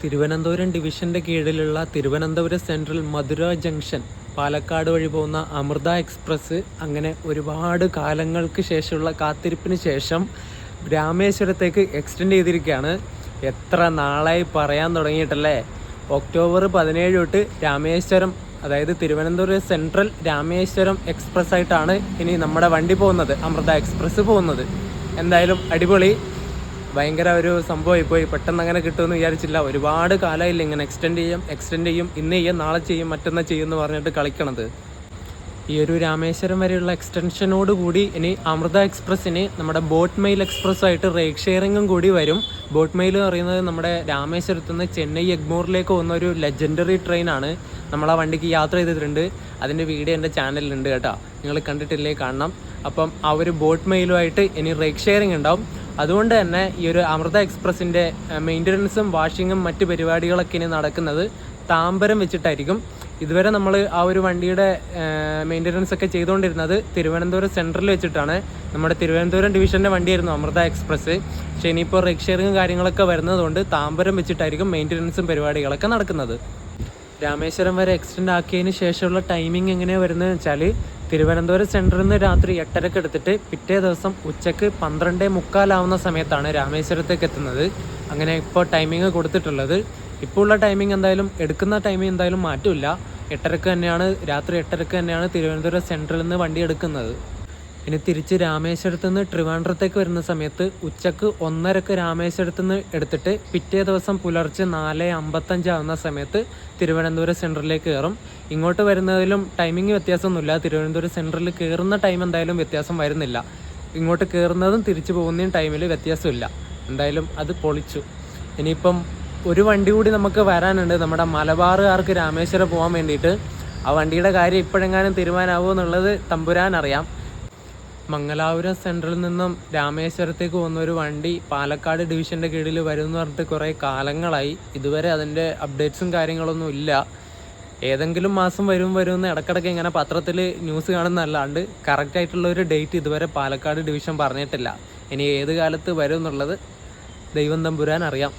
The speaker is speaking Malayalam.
തിരുവനന്തപുരം ഡിവിഷൻ്റെ കീഴിലുള്ള തിരുവനന്തപുരം സെൻട്രൽ മധുര ജംഗ്ഷൻ പാലക്കാട് വഴി പോകുന്ന അമൃത എക്സ്പ്രസ് അങ്ങനെ ഒരുപാട് കാലങ്ങൾക്ക് ശേഷമുള്ള കാത്തിരിപ്പിന് ശേഷം രാമേശ്വരത്തേക്ക് എക്സ്റ്റെൻഡ് ചെയ്തിരിക്കുകയാണ്. എത്ര നാളായി പറയാൻ തുടങ്ങിയിട്ടല്ലേ. ഒക്ടോബർ 17 തൊട്ട് രാമേശ്വരം, അതായത് തിരുവനന്തപുരം സെൻട്രൽ രാമേശ്വരം എക്സ്പ്രസ് ആയിട്ടാണ് ഇനി നമ്മുടെ വണ്ടി പോകുന്നത്, അമൃത എക്സ്പ്രസ് പോകുന്നത്. എന്തായാലും അടിപൊളി, ഭയങ്കര ഒരു സംഭവമായി പോയി. പെട്ടെന്ന് അങ്ങനെ കിട്ടുമെന്ന് വിചാരിച്ചില്ല. ഒരുപാട് കാലമായില്ല ഇങ്ങനെ എക്സ്റ്റെൻഡ് ചെയ്യും, ഇന്ന് ചെയ്യും, നാളെ ചെയ്യും, മറ്റന്നാൾ ചെയ്യും എന്ന് പറഞ്ഞിട്ട് കളിക്കണത്. ഈ ഒരു രാമേശ്വരം വരെയുള്ള എക്സ്റ്റൻഷനോട് കൂടി ഇനി അമൃത എക്സ്പ്രസ്സിന് നമ്മുടെ ബോട്ട് മെയിൽ എക്സ്പ്രസ്സായിട്ട് റേക്ക് ഷെയറിങ്ങും കൂടി വരും. ബോട്ട് മെയിൽ എന്ന് പറയുന്നത് നമ്മുടെ രാമേശ്വരത്ത് നിന്ന് ചെന്നൈ എഗ്മോറിലേക്ക് പോകുന്ന ഒരു ലെജൻഡറി ട്രെയിനാണ്. നമ്മൾ ആ വണ്ടിക്ക് യാത്ര ചെയ്തിട്ടുണ്ട്. അതിൻ്റെ വീഡിയോ എൻ്റെ ചാനലിലുണ്ട് കേട്ടോ, നിങ്ങൾ കണ്ടിട്ടില്ലേ കാണണം. അപ്പം ആ ഒരു ബോട്ട് മെയിലുമായിട്ട് ഇനി റേക്ക് ഷെയറിങ് ഉണ്ടാവും. അതുകൊണ്ട് തന്നെ ഈ ഒരു അമൃത എക്സ്പ്രസിൻ്റെ മെയിൻ്റനൻസും വാഷിങ്ങും മറ്റ് പരിപാടികളൊക്കെ ഇനി നടക്കുന്നത് താമ്പരം വെച്ചിട്ടായിരിക്കും. ഇതുവരെ നമ്മൾ ആ ഒരു വണ്ടിയുടെ മെയിൻ്റനൻസ് ഒക്കെ ചെയ്തുകൊണ്ടിരുന്നത് തിരുവനന്തപുരം സെൻട്രൽ വെച്ചിട്ടാണ്. നമ്മുടെ തിരുവനന്തപുരം ഡിവിഷൻ്റെ വണ്ടിയായിരുന്നു അമൃത എക്സ്പ്രസ്. പക്ഷേ ഇനിയിപ്പോൾ റേക്ക് ഷെയറിങ്ങും കാര്യങ്ങളൊക്കെ വരുന്നതുകൊണ്ട് താമ്പരം വെച്ചിട്ടായിരിക്കും മെയിൻ്റനൻസും പരിപാടികളൊക്കെ നടക്കുന്നത്. രാമേശ്വരം വരെ എക്സ്റ്റെൻഡ് ആക്കിയതിന് ശേഷമുള്ള ടൈമിംഗ് എങ്ങനെയാണ് വരുന്നതെന്ന് വെച്ചാൽ, തിരുവനന്തപുരം സെൻട്രലിൽ നിന്ന് രാത്രി 8:30 എടുത്തിട്ട് പിറ്റേ ദിവസം ഉച്ചക്ക് 12:45 സമയത്താണ് രാമേശ്വരത്തേക്ക് എത്തുന്നത്. അങ്ങനെ ഇപ്പോൾ ടൈമിംഗ് കൊടുത്തിട്ടുള്ളത്. ഇപ്പോൾ ഉള്ള ടൈമിംഗ് എന്തായാലും, എടുക്കുന്ന ടൈമിംഗ് എന്തായാലും മാറ്റമില്ല. 8:30 തന്നെയാണ്, രാത്രി 8:30 തന്നെയാണ് തിരുവനന്തപുരം സെൻട്രലിൽ നിന്ന് വണ്ടി എടുക്കുന്നത്. ഇനി തിരിച്ച് രാമേശ്വരത്ത് നിന്ന് ട്രിവാൻഡ്രത്തേക്ക് വരുന്ന സമയത്ത് ഉച്ചക്ക് 1:30 രാമേശ്വരത്ത് നിന്ന് എടുത്തിട്ട് പിറ്റേ ദിവസം പുലർച്ചെ 4:55 ആവുന്ന സമയത്ത് തിരുവനന്തപുരം സെൻട്രലിലേക്ക് കയറും. ഇങ്ങോട്ട് വരുന്നതിലും ടൈമിംഗ് വ്യത്യാസമൊന്നുമില്ല. തിരുവനന്തപുരം സെൻട്രലിൽ കയറുന്ന ടൈം എന്തായാലും വ്യത്യാസം വരുന്നില്ല. ഇങ്ങോട്ട് കയറുന്നതും തിരിച്ചു പോകുന്നതും ടൈമിൽ വ്യത്യാസമില്ല. എന്തായാലും അത് പൊളിച്ചു. ഇനിയിപ്പം ഒരു വണ്ടി കൂടി നമുക്ക് വരാനുണ്ട്, നമ്മുടെ മലബാറുകാർക്ക് രാമേശ്വരം പോകാൻ വേണ്ടിയിട്ട്. ആ വണ്ടിയുടെ കാര്യം ഇപ്പോഴെങ്ങാനും തീരുമാനമാവുമോ എന്നുള്ളത് തമ്പുരാൻ അറിയാം. മംഗലാപുരം സെൻട്രലിൽ നിന്നും രാമേശ്വരത്തേക്ക് പോകുന്ന ഒരു വണ്ടി പാലക്കാട് ഡിവിഷൻ്റെ കീഴിൽ വരുമെന്ന് പറഞ്ഞിട്ട് കുറേ കാലങ്ങളായി. ഇതുവരെ അതിൻ്റെ അപ്ഡേറ്റ്സും കാര്യങ്ങളൊന്നും ഇല്ല. ഏതെങ്കിലും മാസം വരുമെന്ന് ഇടയ്ക്കിടയ്ക്ക് ഇങ്ങനെ പത്രത്തിൽ ന്യൂസ് കാണുന്നതല്ലാണ്ട് കറക്റ്റായിട്ടുള്ള ഒരു ഡേറ്റ് ഇതുവരെ പാലക്കാട് ഡിവിഷൻ പറഞ്ഞിട്ടില്ല. ഇനി ഏത് കാലത്ത് വരും എന്നുള്ളത് ദൈവം തമ്പുരാൻ അറിയാം.